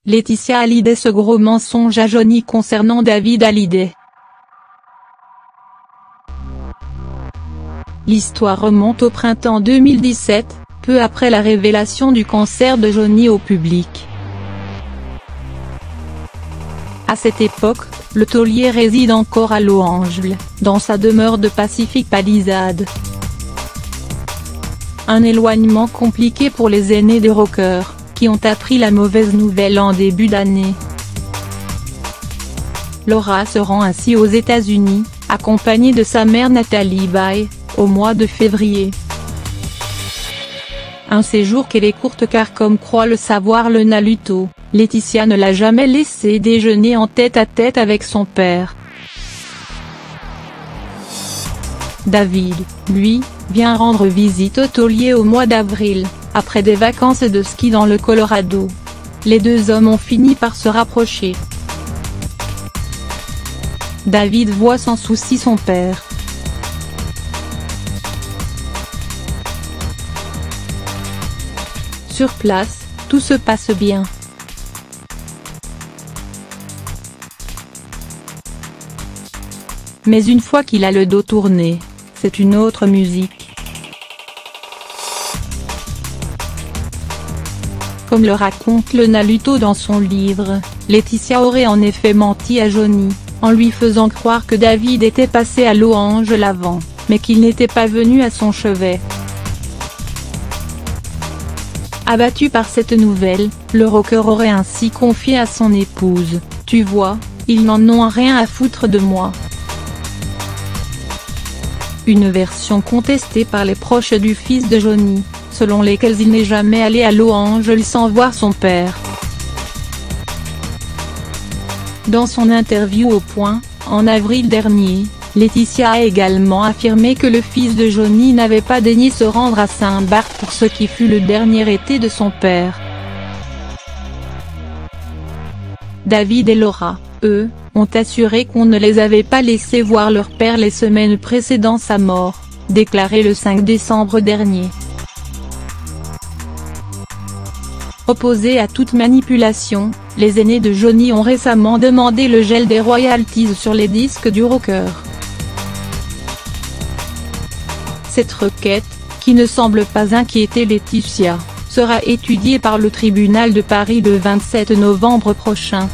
Laetitia Hallyday, ce gros mensonge à Johnny concernant David Hallyday. L'histoire remonte au printemps 2017, peu après la révélation du cancer de Johnny au public. À cette époque, le taulier réside encore à Los Angeles, dans sa demeure de Pacific Palisades. Un éloignement compliqué pour les aînés des rockers, qui ont appris la mauvaise nouvelle en début d'année. Laura se rend ainsi aux États-Unis, accompagnée de sa mère Natalie Baye, au mois de février. Un séjour qu'elle est courte car, comme croit le savoir le Naluto, Laetitia ne l'a jamais laissé déjeuner en tête-à-tête avec son père. David, lui, vient rendre visite au taulier au mois d'avril, après des vacances de ski dans le Colorado. Les deux hommes ont fini par se rapprocher. David voit sans souci son père. Sur place, tout se passe bien. Mais une fois qu'il a le dos tourné, c'est une autre musique. Comme le raconte le Naluto dans son livre, Laetitia aurait en effet menti à Johnny, en lui faisant croire que David était passé à Los Angeles avant, mais qu'il n'était pas venu à son chevet. Abattu par cette nouvelle, le rocker aurait ainsi confié à son épouse: « Tu vois, ils n'en ont rien à foutre de moi ». Une version contestée par les proches du fils de Johnny, selon lesquels il n'est jamais allé à Los Angeles sans voir son père. Dans son interview au Point, en avril dernier, Laetitia a également affirmé que le fils de Johnny n'avait pas daigné se rendre à Saint-Barth pour ce qui fut le dernier été de son père. David et Laura, eux, ont assuré qu'on ne les avait pas laissés voir leur père les semaines précédant sa mort, déclaré le 5 décembre dernier. Opposés à toute manipulation, les aînés de Johnny ont récemment demandé le gel des royalties sur les disques du rocker. Cette requête, qui ne semble pas inquiéter Laetitia, sera étudiée par le tribunal de Paris le 27 novembre prochain.